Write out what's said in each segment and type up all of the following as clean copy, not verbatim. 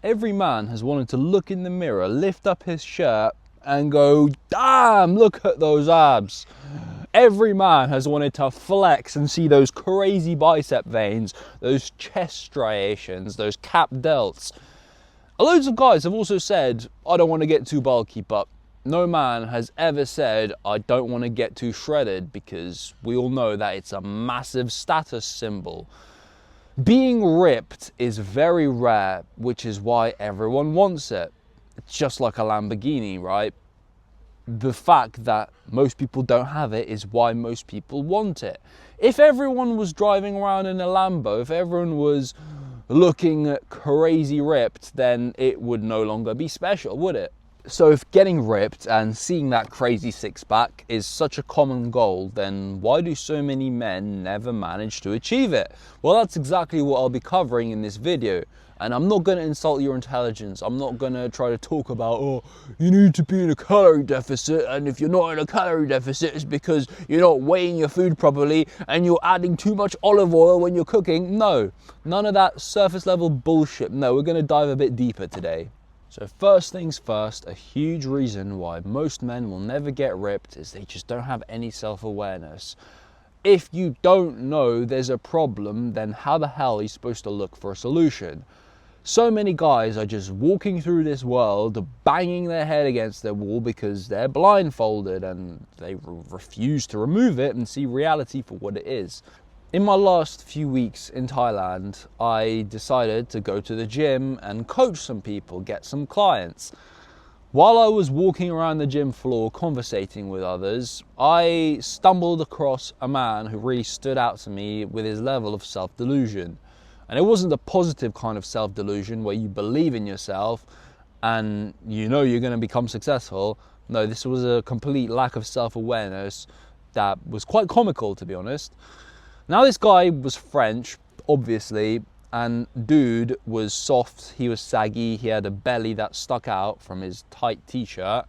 Every man has wanted to look in the mirror, lift up his shirt and go, damn, look at those abs. Every man has wanted to flex and see those crazy bicep veins, those chest striations, those cap delts. Loads of guys have also said, I don't want to get too bulky, but no man has ever said, I don't want to get too shredded, because we all know that it's a massive status symbol. Being ripped is very rare, which is why everyone wants it. It's just like a Lamborghini, right? The fact that most people don't have it is why most people want it. If everyone was driving around in a Lambo, if everyone was looking crazy ripped, then it would no longer be special, would it? So if getting ripped and seeing that crazy six-pack is such a common goal, then why do so many men never manage to achieve it? Well, that's exactly what I'll be covering in this video. And I'm not going to insult your intelligence. I'm not going to try to talk about, oh, you need to be in a calorie deficit, and if you're not in a calorie deficit, it's because you're not weighing your food properly and you're adding too much olive oil when you're cooking. No, none of that surface level bullshit. No, we're going to dive a bit deeper today. So first things first, a huge reason why most men will never get ripped is they just don't have any self-awareness. If you don't know there's a problem, then how the hell are you supposed to look for a solution? So many guys are just walking through this world, banging their head against their wall because they're blindfolded and they refuse to remove it and see reality for what it is. In my last few weeks in Thailand, I decided to go to the gym and coach some people, get some clients. While I was walking around the gym floor conversating with others, I stumbled across a man who really stood out to me with his level of self-delusion. And it wasn't the positive kind of self-delusion where you believe in yourself and you know you're going to become successful. No, this was a complete lack of self-awareness that was quite comical, to be honest. Now, this guy was French, obviously, and dude was soft, he was saggy, he had a belly that stuck out from his tight t-shirt.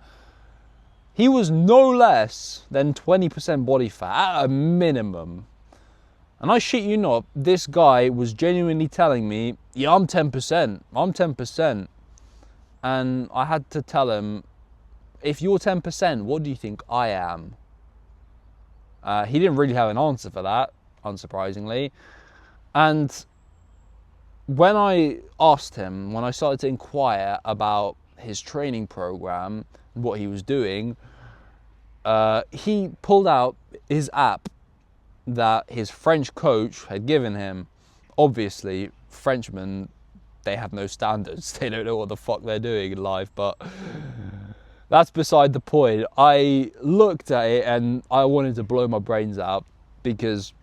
He was no less than 20% body fat, at a minimum. And I shit you not, this guy was genuinely telling me, yeah, I'm 10%, I'm 10%. And I had to tell him, if you're 10%, what do you think I am? He didn't really have an answer for that, unsurprisingly. And when I asked him, when I started to inquire about his training program, what he was doing, he pulled out his app that his French coach had given him. Obviously, Frenchmen, they have no standards. They don't know what the fuck they're doing in life, but that's beside the point. I looked at it and I wanted to blow my brains out because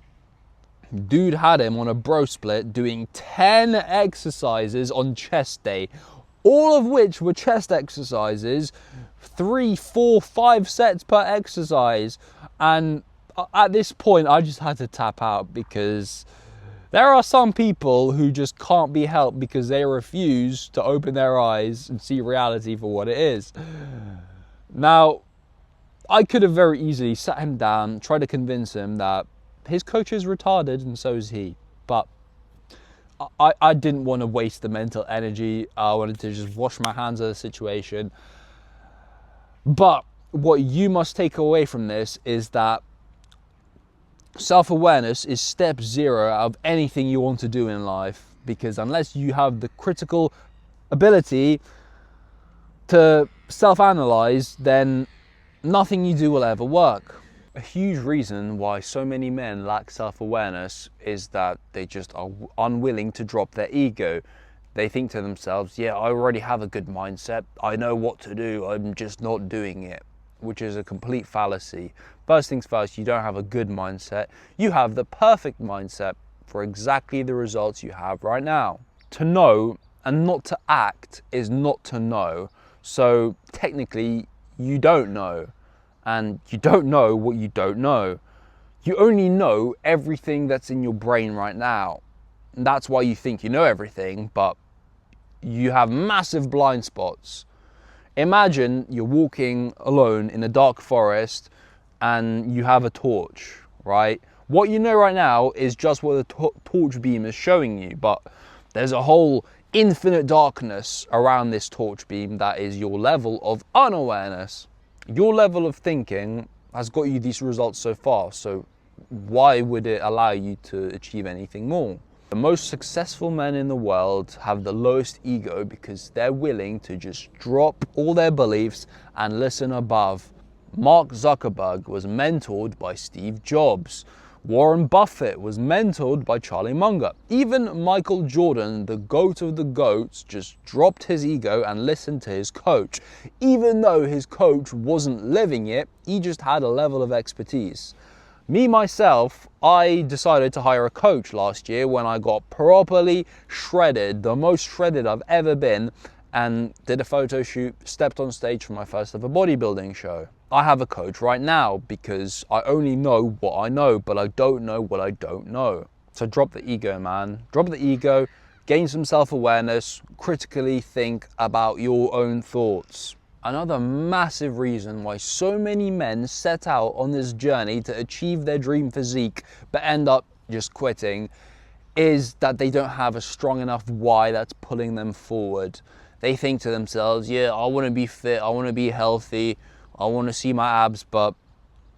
dude had him on a bro split doing 10 exercises on chest day, all of which were chest exercises, 3, 4, 5 sets per exercise. And at this point, I just had to tap out because there are some people who just can't be helped because they refuse to open their eyes and see reality for what it is. Now, I could have very easily sat him down, tried to convince him that his coach is retarded and so is he. But I didn't want to waste the mental energy. I wanted to just wash my hands of the situation. But what you must take away from this is that self-awareness is step 0 of anything you want to do in life, because unless you have the critical ability to self-analyze, then nothing you do will ever work. A huge reason why so many men lack self-awareness is that they just are unwilling to drop their ego. They think to themselves, yeah, I already have a good mindset, I know what to do, I'm just not doing it, which is a complete fallacy. First things first, you don't have a good mindset, you have the perfect mindset for exactly the results you have right now. To know and not to act is not to know, so technically you don't know. And you don't know what you don't know. You only know everything that's in your brain right now. And that's why you think you know everything, but you have massive blind spots. Imagine you're walking alone in a dark forest and you have a torch, right? What you know right now is just what the torch beam is showing you, but there's a whole infinite darkness around this torch beam that is your level of unawareness. Your level of thinking has got you these results so far, so why would it allow you to achieve anything more? The most successful men in the world have the lowest ego because they're willing to just drop all their beliefs and listen above. Mark Zuckerberg was mentored by Steve Jobs. Warren Buffett was mentored by Charlie Munger. Even Michael Jordan, the GOAT of the GOATs, just dropped his ego and listened to his coach. Even though his coach wasn't living it, he just had a level of expertise. Me, myself, I decided to hire a coach last year when I got properly shredded, the most shredded I've ever been, and did a photo shoot, stepped on stage for my first ever bodybuilding show. I have a coach right now because I only know what I know, but I don't know what I don't know. So drop the ego, man. Drop the ego, gain some self-awareness, critically think about your own thoughts. Another massive reason why so many men set out on this journey to achieve their dream physique but end up just quitting is that they don't have a strong enough why that's pulling them forward. They think to themselves, yeah, I want to be fit, I want to be healthy, I want to see my abs, but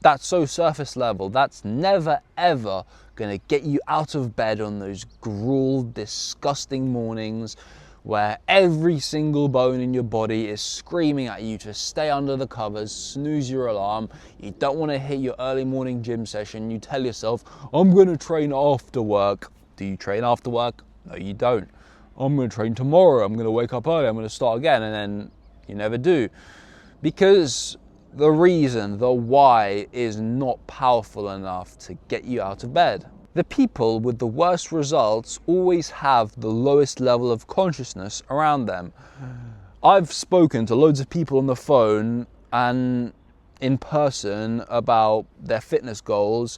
that's so surface level. That's never ever going to get you out of bed on those gruel, disgusting mornings where every single bone in your body is screaming at you to stay under the covers, snooze your alarm. You don't want to hit your early morning gym session. You tell yourself, I'm going to train after work. Do you train after work? No, you don't. I'm going to train tomorrow. I'm going to wake up early. I'm going to start again. And then you never do. Because the reason, the why, is not powerful enough to get you out of bed. The people with the worst results always have the lowest level of consciousness around them. I've spoken to loads of people on the phone and in person about their fitness goals,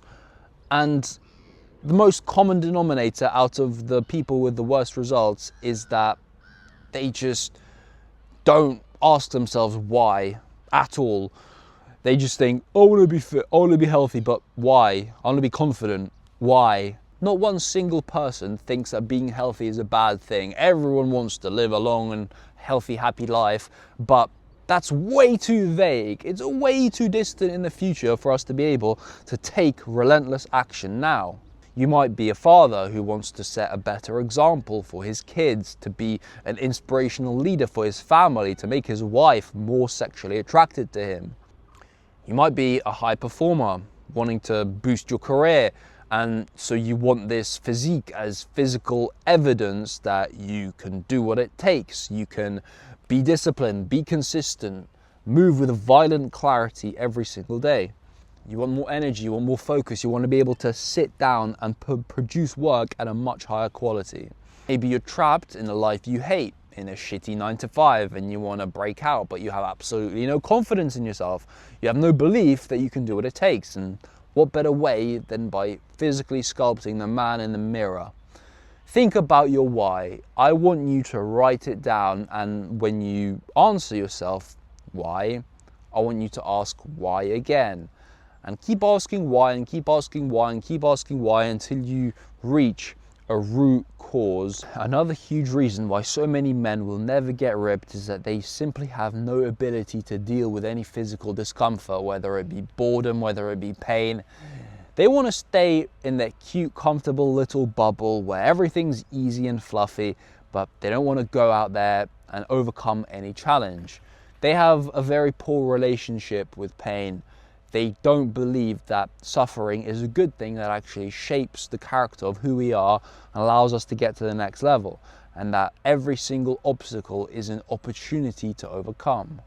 and the most common denominator out of the people with the worst results is that they just don't ask themselves why at all. They just think, I want to be fit, I want to be healthy, but why? I want to be confident. Why? Not one single person thinks that being healthy is a bad thing. Everyone wants to live a long and healthy, happy life, but that's way too vague. It's way too distant in the future for us to be able to take relentless action now. You might be a father who wants to set a better example for his kids, to be an inspirational leader for his family, to make his wife more sexually attracted to him. You might be a high performer wanting to boost your career, and so you want this physique as physical evidence that you can do what it takes. You can be disciplined, be consistent, move with a violent clarity every single day. You want more energy, you want more focus, you want to be able to sit down and produce work at a much higher quality. Maybe you're trapped in a life you hate, in a shitty 9-to-5, and you want to break out, but you have absolutely no confidence in yourself. You have no belief that you can do what it takes. And what better way than by physically sculpting the man in the mirror? Think about your why. I want you to write it down, and when you answer yourself why, I want you to ask why again. And keep asking why, and keep asking why, and keep asking why until you reach a root cause. Another huge reason why so many men will never get ripped is that they simply have no ability to deal with any physical discomfort, whether it be boredom, whether it be pain. They want to stay in their cute, comfortable little bubble where everything's easy and fluffy, but they don't want to go out there and overcome any challenge. They have a very poor relationship with pain. They don't believe that suffering is a good thing that actually shapes the character of who we are and allows us to get to the next level, and that every single obstacle is an opportunity to overcome.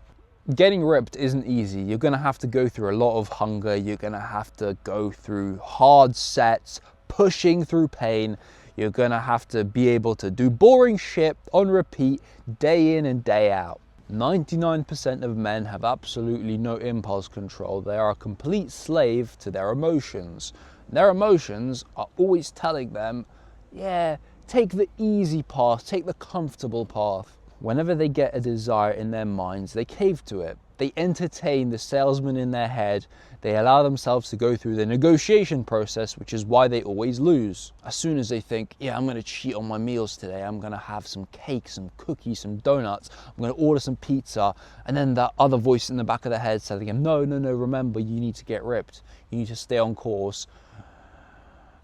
Getting ripped isn't easy. You're going to have to go through a lot of hunger. You're going to have to go through hard sets, pushing through pain. You're going to have to be able to do boring shit on repeat day in and day out. 99% of men have absolutely no impulse control. They are a complete slave to their emotions. Their emotions are always telling them, yeah, take the easy path, take the comfortable path. Whenever they get a desire in their minds, they cave to it. They entertain the salesman in their head. They allow themselves to go through the negotiation process, which is why they always lose. As soon as they think, yeah, I'm going to cheat on my meals today. I'm going to have some cake, some cookies, some donuts. I'm going to order some pizza. And then that other voice in the back of their head telling them, no, remember, you need to get ripped. You need to stay on course.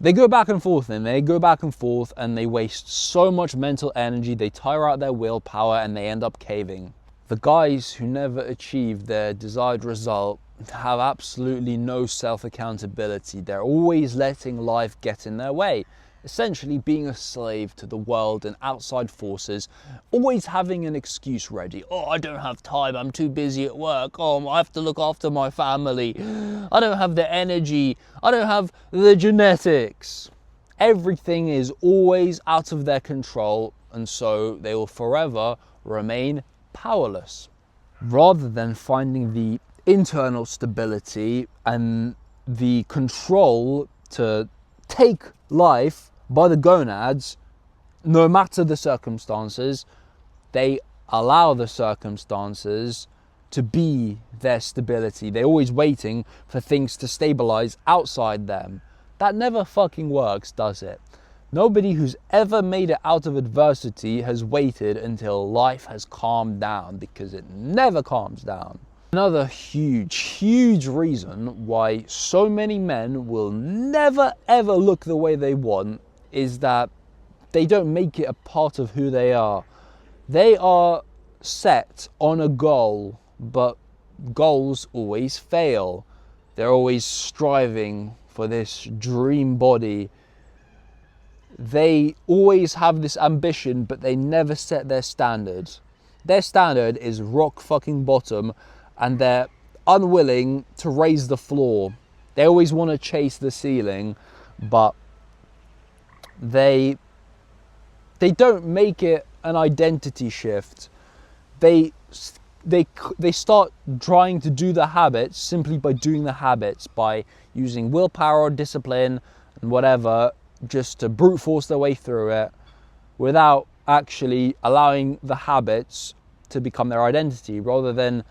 They go back and forth and they waste so much mental energy. They tire out their willpower and they end up caving. The guys who never achieve their desired result have absolutely no self-accountability. They're always letting life get in their way, essentially being a slave to the world and outside forces, always having an excuse ready. Oh, I don't have time, I'm too busy at work. Oh, I have to look after my family. I don't have the energy. I don't have the genetics. Everything is always out of their control, and so they will forever remain powerless. Rather than finding the internal stability and the control to take life by the gonads, no matter the circumstances, they allow the circumstances to be their stability. They're always waiting for things to stabilize outside them. That never fucking works, does it? Nobody who's ever made it out of adversity has waited until life has calmed down, because it never calms down. Another huge reason why so many men will never ever look the way they want is that they don't make it a part of who they are. They are set on a goal, but goals always fail. They're always striving for this dream body. They always have this ambition, but they never set their standard. Their standard is rock fucking bottom, and they're unwilling to raise the floor. They always want to chase the ceiling, but they don't make it an identity shift. They start trying to do the habits simply by doing the habits, by using willpower or discipline and whatever, just to brute force their way through it without actually allowing the habits to become their identity, rather than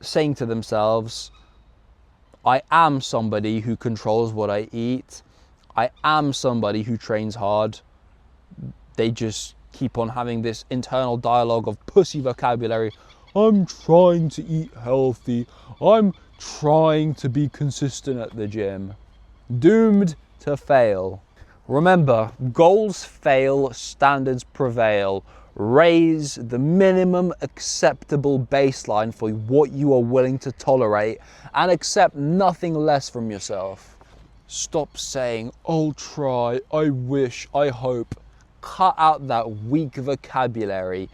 saying to themselves, I am somebody who controls what I eat. I am somebody who trains hard. They just keep on having this internal dialogue of pussy vocabulary. I'm trying to eat healthy. I'm trying to be consistent at the gym. Doomed to fail. Remember, goals fail, standards prevail. Raise the minimum acceptable baseline for what you are willing to tolerate and accept nothing less from yourself. Stop saying, I'll try, I wish, I hope. Cut out that weak vocabulary.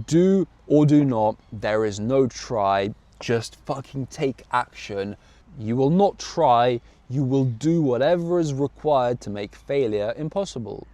Do or do not. There is no try. Just fucking take action. You will not try. You will do whatever is required to make failure impossible.